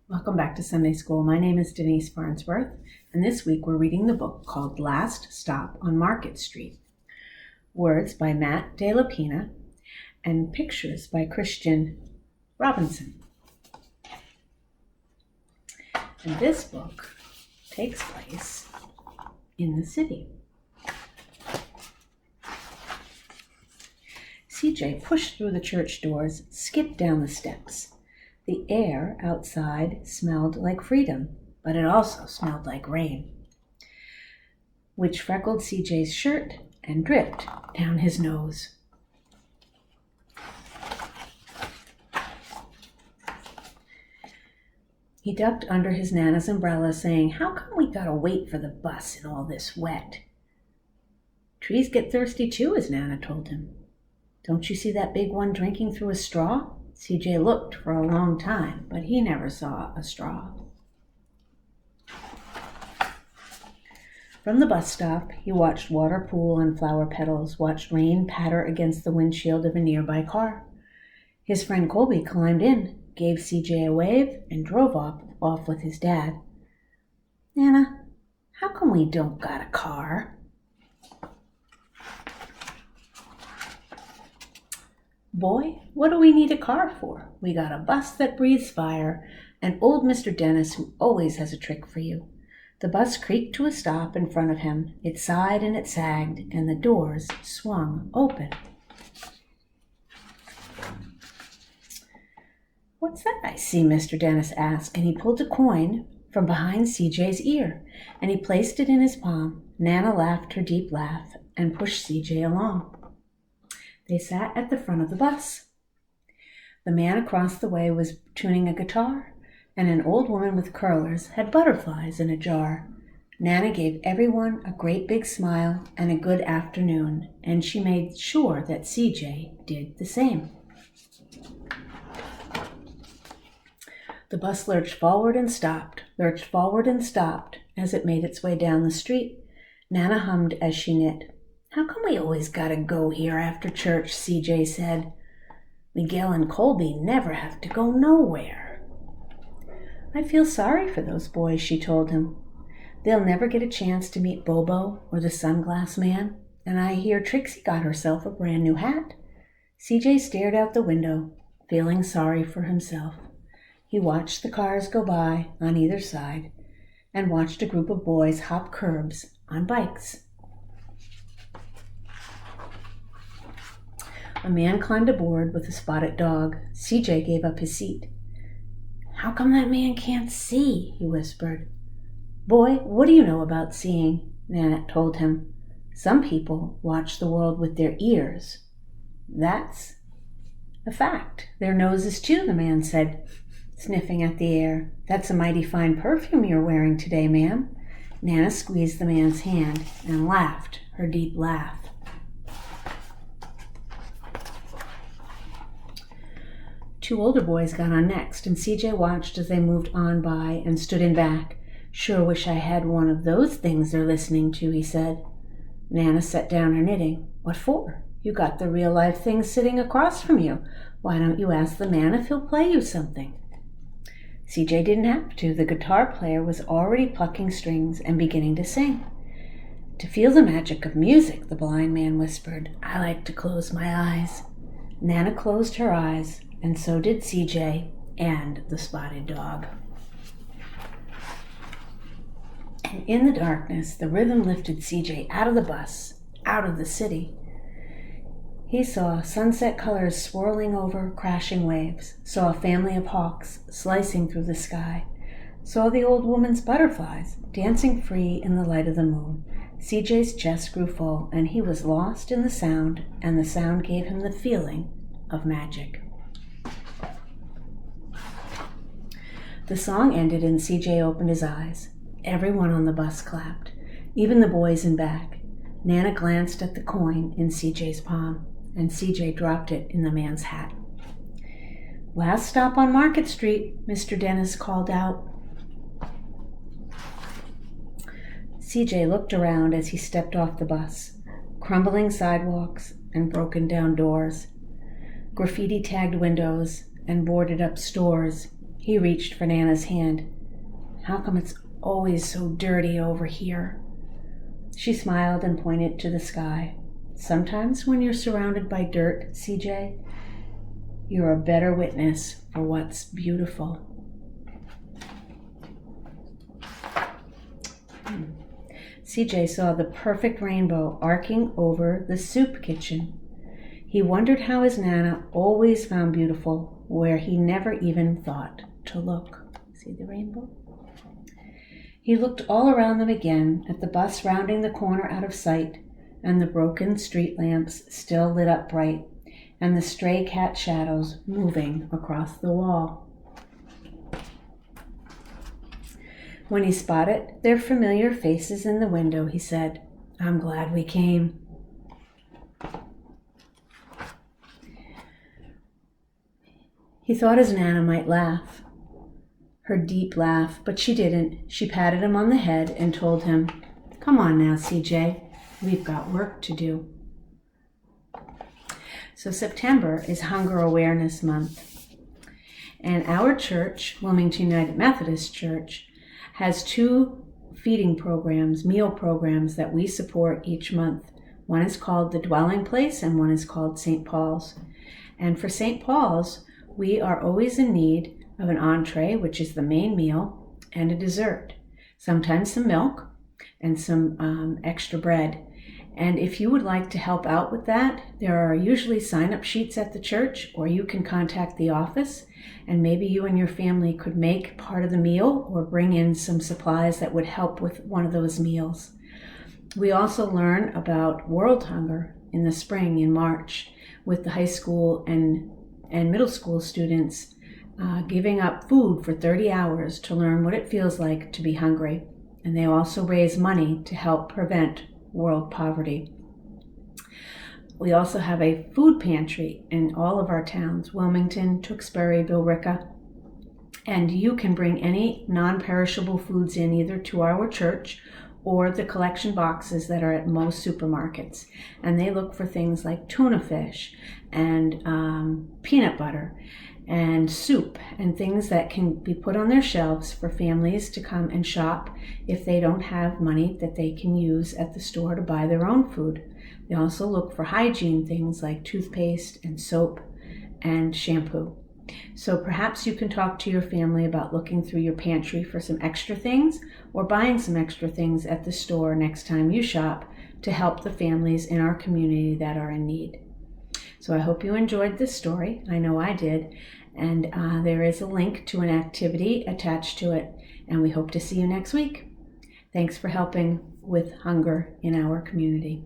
Welcome back to Sunday School. My name is Denise Farnsworth, and this week we're reading the book called Last Stop on Market Street. Words by Matt De La Pena and pictures by Christian Robinson. And this book takes place in the city. CJ pushed through the church doors, skipped down the steps. The air outside smelled like freedom, but it also smelled like rain, which freckled CJ's shirt and dripped down his nose. He ducked under his Nana's umbrella, saying, "How come we gotta wait for the bus in all this wet?" "Trees get thirsty too," his Nana told him. "Don't you see that big one drinking through a straw?" CJ looked for a long time, but he never saw a straw. From the bus stop, he watched water pool and flower petals, watched rain patter against the windshield of a nearby car. His friend Colby climbed in, gave CJ a wave, and drove off with his dad. "Nana, how come we don't got a car?" "Boy, what do we need a car for? We got a bus that breathes fire, and old Mr. Dennis who always has a trick for you." The bus creaked to a stop in front of him. It sighed and it sagged, and the doors swung open. "What's that I see?" Mr. Dennis asked, and he pulled a coin from behind CJ's ear, and he placed it in his palm. Nana laughed her deep laugh and pushed CJ along. They sat at the front of the bus. The man across the way was tuning a guitar, and an old woman with curlers had butterflies in a jar. Nana gave everyone a great big smile and a good afternoon, and she made sure that CJ did the same. The bus lurched forward and stopped as it made its way down the street. Nana hummed as she knit. "How come we always gotta go here after church?" CJ said. "Miguel and Colby never have to go nowhere." "I feel sorry for those boys," she told him. "They'll never get a chance to meet Bobo or the Sunglass Man, and I hear Trixie got herself a brand new hat." CJ stared out the window, feeling sorry for himself. He watched the cars go by on either side and watched a group of boys hop curbs on bikes. A man climbed aboard with a spotted dog. CJ gave up his seat. "How come that man can't see?" he whispered. "Boy, what do you know about seeing?" Nana told him. "Some people watch the world with their ears." "That's a fact. Their noses too," the man said, sniffing at the air. "That's a mighty fine perfume you're wearing today, ma'am." Nana squeezed the man's hand and laughed her deep laugh. Two older boys got on next, and CJ watched as they moved on by and stood in back. "Sure wish I had one of those things they're listening to," he said. Nana set down her knitting. "What for? You got the real-life thing sitting across from you. Why don't you ask the man if he'll play you something?" CJ didn't have to. The guitar player was already plucking strings and beginning to sing. "To feel the magic of music," the blind man whispered, "I like to close my eyes." Nana closed her eyes, and so did CJ and the spotted dog. And in the darkness, the rhythm lifted CJ out of the bus, out of the city. He saw sunset colors swirling over crashing waves, saw a family of hawks slicing through the sky, saw the old woman's butterflies dancing free in the light of the moon. CJ's chest grew full, and he was lost in the sound, and the sound gave him the feeling of magic. The song ended and CJ opened his eyes. Everyone on the bus clapped, even the boys in back. Nana glanced at the coin in CJ's palm, and CJ dropped it in the man's hat. "Last stop on Market Street," Mr. Dennis called out. CJ looked around as he stepped off the bus. Crumbling sidewalks and broken down doors, graffiti-tagged windows and boarded-up stores. He reached for Nana's hand. How come it's always so dirty over here? She smiled and pointed to the sky. Sometimes when you're surrounded by dirt, CJ, you're a better witness for what's beautiful. CJ saw the perfect rainbow arcing over the soup kitchen. He wondered how his Nana always found beautiful where he never even thought to look. See the rainbow? He looked all around them again at the bus rounding the corner out of sight, and the broken street lamps still lit up bright, and the stray cat shadows moving across the wall. When he spotted their familiar faces in the window, he said, I'm glad we came. He thought his Nana might laugh, her deep laugh, but she didn't. She patted him on the head and told him, Come on now, CJ, we've got work to do. So September is Hunger Awareness Month. And our church, Wilmington United Methodist Church, has 2 feeding programs, meal programs that we support each month. One is called The Dwelling Place and one is called St. Paul's. And for St. Paul's, we are always in need of an entree, which is the main meal, and a dessert. Sometimes some milk and some extra bread. And if you would like to help out with that, there are usually sign-up sheets at the church, or you can contact the office, and maybe you and your family could make part of the meal or bring in some supplies that would help with one of those meals. We also learn about World Hunger in the spring, in March, with the high school and middle school students giving up food for 30 hours to learn what it feels like to be hungry. And they also raise money to help prevent world poverty. We also have a food pantry in all of our towns, Wilmington, Tewksbury, Billerica, and you can bring any non-perishable foods in either to our church or the collection boxes that are at most supermarkets. And they look for things like tuna fish and peanut butter and soup and things that can be put on their shelves for families to come and shop if they don't have money that they can use at the store to buy their own food. They also look for hygiene things like toothpaste and soap and shampoo. So perhaps you can talk to your family about looking through your pantry for some extra things or buying some extra things at the store next time you shop to help the families in our community that are in need. So I hope you enjoyed this story. I know I did. And there is a link to an activity attached to it. And we hope to see you next week. Thanks for helping with hunger in our community.